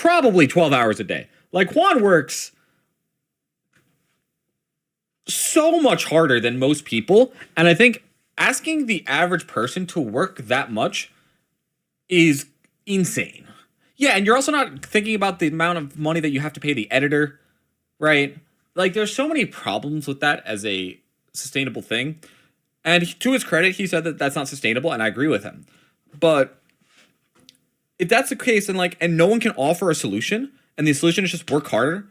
probably 12 hours a day. Like, Juan works so much harder than most people, and I think asking the average person to work that much is insane. Yeah, and you're also not thinking about the amount of money that you have to pay the editor, right? Like, there's so many problems with that as a sustainable thing. And to his credit, he said that that's not sustainable, and I agree with him. But if that's the case, and no one can offer a solution, and the solution is just work harder,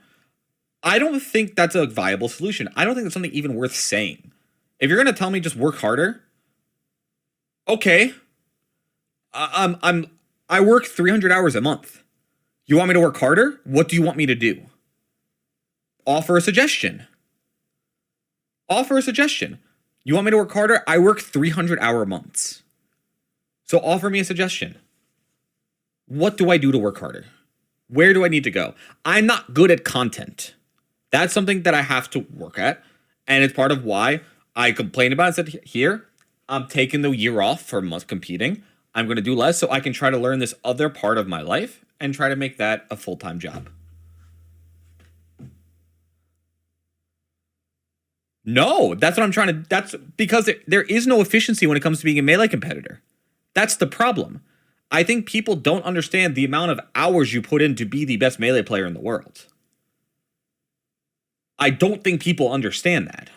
I don't think that's a viable solution. I don't think that's something even worth saying. If you're gonna tell me just work harder, okay. I work 300 hours a month. You want me to work harder? What do you want me to do? Offer a suggestion. Offer a suggestion. You want me to work harder? I work 300-hour months. So offer me a suggestion. What do I do to work harder? Where do I need to go? I'm not good at content. That's something that I have to work at. And it's part of why I complained about it. I said, here, I'm taking the year off for competing. I'm going to do less so I can try to learn this other part of my life and try to make that a full-time job. No, that's what I'm trying to... That's because there is no efficiency when it comes to being a Melee competitor. That's the problem. I think people don't understand the amount of hours you put in to be the best Melee player in the world. I don't think people understand that.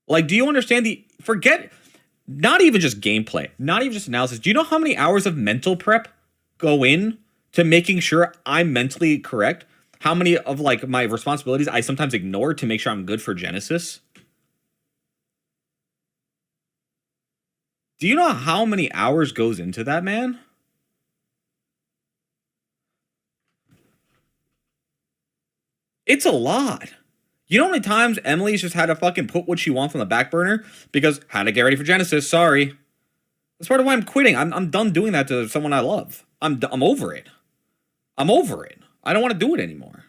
Like, do you understand forget... Not even just gameplay, not even just analysis. Do you know how many hours of mental prep go in to making sure I'm mentally correct? How many of my responsibilities I sometimes ignore to make sure I'm good for Genesis? Do you know how many hours goes into that, man? It's a lot. You know how many times Emily's just had to fucking put what she wants on the back burner because had to get ready for Genesis. Sorry, that's part of why I'm quitting. I'm done doing that to someone I love. I'm over it. I'm over it. I don't want to do it anymore.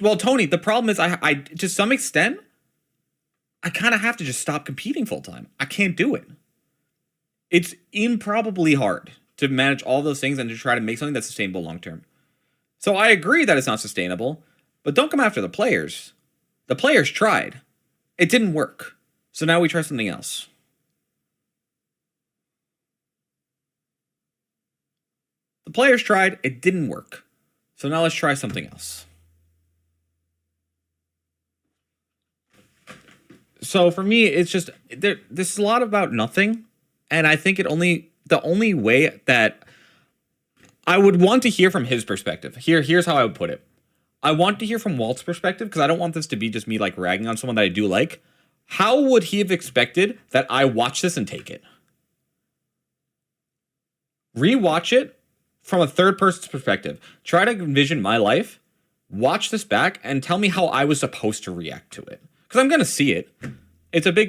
Well, Tony, the problem is I to some extent I kind of have to just stop competing full time. I can't do it. It's improbably hard to manage all those things and to try to make something that's sustainable long term. So I agree that it's not sustainable, but don't come after the players. The players tried. It didn't work. So now we try something else. The players tried. It didn't work. So now let's try something else. So for me, it's just this is a lot about nothing. And I think the only way that I would want to hear from his perspective. Here's how I would put it. I want to hear from Walt's perspective because I don't want this to be just me ragging on someone that I do like. How would he have expected that I watch this and take it? Rewatch it from a third person's perspective. Try to envision my life. Watch this back and tell me how I was supposed to react to it. Because I'm going to see it.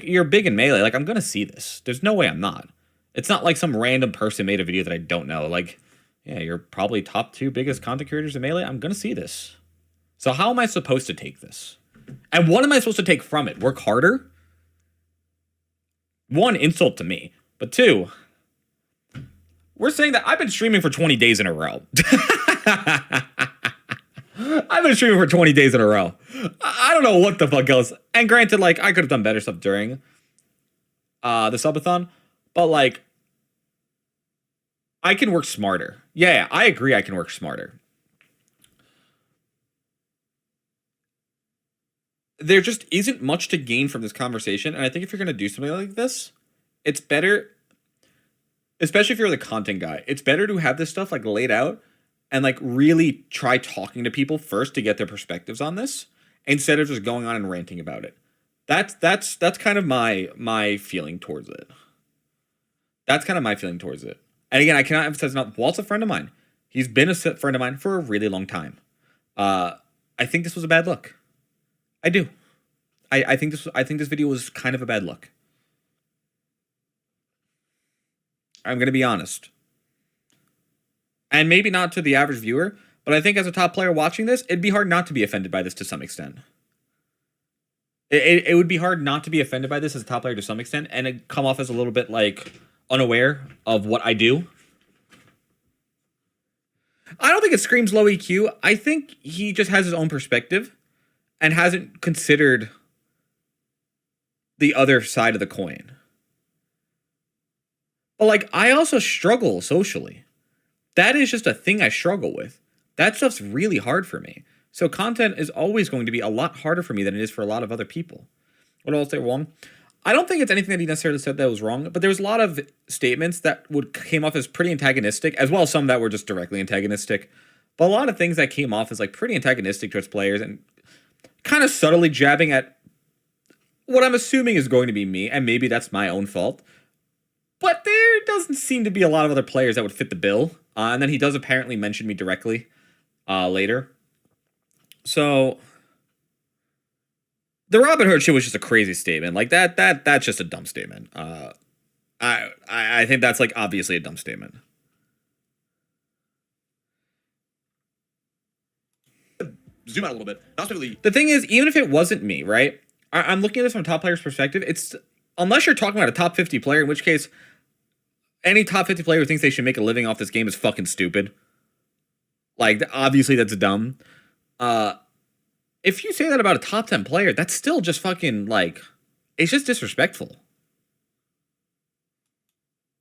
You're big in Melee. I'm going to see this. There's no way I'm not. It's not like some random person made a video that I don't know. Yeah, you're probably top 2 biggest content creators in Melee. I'm going to see this. So how am I supposed to take this? And what am I supposed to take from it? Work harder? 1, insult to me. But 2, we're saying that I've been streaming for 20 days in a row. I've been streaming for 20 days in a row. I don't know what the fuck else. And granted, I could have done better stuff during the subathon. But, I can work smarter. Yeah, I agree I can work smarter. There just isn't much to gain from this conversation. And I think if you're going to do something like this, it's better, especially if you're the content guy, it's better to have this stuff laid out and really try talking to people first to get their perspectives on this instead of just going on and ranting about it. That's kind of my feeling towards it. That's kind of my feeling towards it. And again, I cannot emphasize enough. Walt's a friend of mine. He's been a friend of mine for a really long time. I think this was a bad look. I do. I think this video was kind of a bad look. I'm going to be honest. And maybe not to the average viewer, but I think as a top player watching this, it'd be hard not to be offended by this to some extent. It would be hard not to be offended by this as a top player to some extent, and it come off as a little bit like unaware of what I do. I don't think it screams low EQ. I think he just has his own perspective and hasn't considered the other side of the coin. But like, I also struggle socially. That is just a thing I struggle with. That stuff's really hard for me. So content is always going to be a lot harder for me than it is for a lot of other people. What else say wrong? I don't think it's anything that he necessarily said that was wrong, but there was a lot of statements that came off as pretty antagonistic, as well as some that were just directly antagonistic. But a lot of things that came off as like pretty antagonistic towards players and kind of subtly jabbing at what I'm assuming is going to be me, and maybe that's my own fault. But there doesn't seem to be a lot of other players that would fit the bill. And then he does apparently mention me directly later. So the Robin Hood shit was just a crazy statement. Like that's just a dumb statement. I think that's like obviously a dumb statement. Zoom out a little bit. Not really. The thing is, even if it wasn't me, right? I'm looking at this from a top player's perspective. It's unless you're talking about a top 50 player, in which case any top 50 player who thinks they should make a living off this game is fucking stupid. Like, obviously that's dumb. If you say that about a top 10 player, that's still just fucking, like, it's just disrespectful.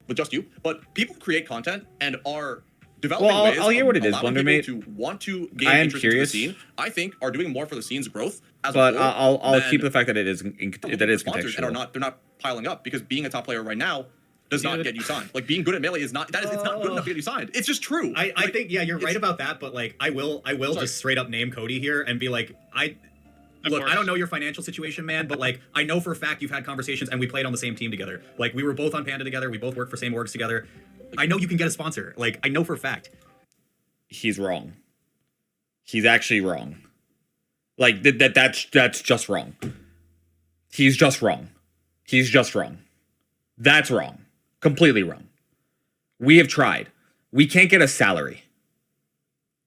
With just you, but people create content and are developing ways I'll hear what it is, allowing Blundermate. people to want to gain I am interest curious. into the scene. I think are doing more for the scene's growth. But I'll keep the fact that it is sponsors and contextual. they're not piling up because being a top player right now does not get you signed. Like being good at Melee is not it's not good enough to get you signed. It's just true. I think you're right about that, but like I will just straight up name Cody here and be like, look, I don't know your financial situation, man, but like I know for a fact you've had conversations and we played on the same team together. Like we were both on Panda together, we both worked for same orgs together. I know you can get a sponsor. Like I know for a fact. He's wrong. He's actually wrong. Like that's just wrong. He's just wrong. He's just wrong. That's wrong. Completely wrong. We have tried. We can't get a salary.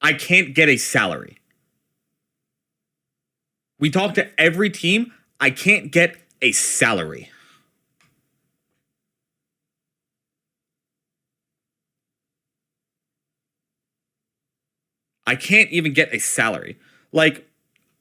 I can't get a salary. We talked to every team. I can't get a salary. I can't even get a salary. Like,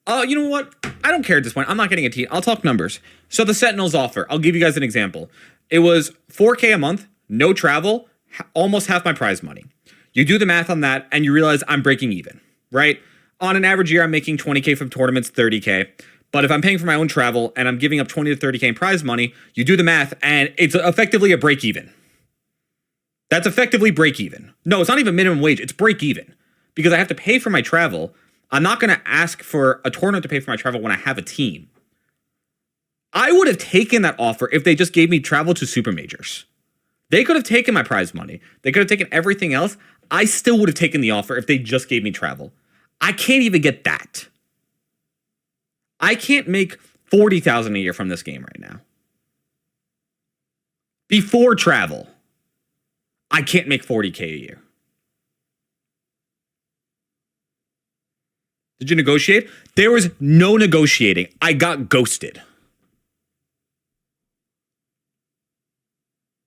you know what? I don't care at this point. I'm not getting a team. I'll talk numbers. So the Sentinels offer, I'll give you guys an example. It was $4K a month, no travel, almost half my prize money. You do the math on that and you realize I'm breaking even, right? On an average year, I'm making 20K from tournaments, 30K. But if I'm paying for my own travel and I'm giving up 20 to 30K in prize money, you do the math and it's effectively a break even. That's effectively break even. No, it's not even minimum wage. It's break even because I have to pay for my travel. I'm not going to ask for a tournament to pay for my travel when I have a team. I would have taken that offer if they just gave me travel to super majors. They could have taken my prize money. They could have taken everything else. I still would have taken the offer if they just gave me travel. I can't even get that. I can't make $40,000 a year from this game right now. Before travel, I can't make $40K a year. Did you negotiate? There was no negotiating. I got ghosted.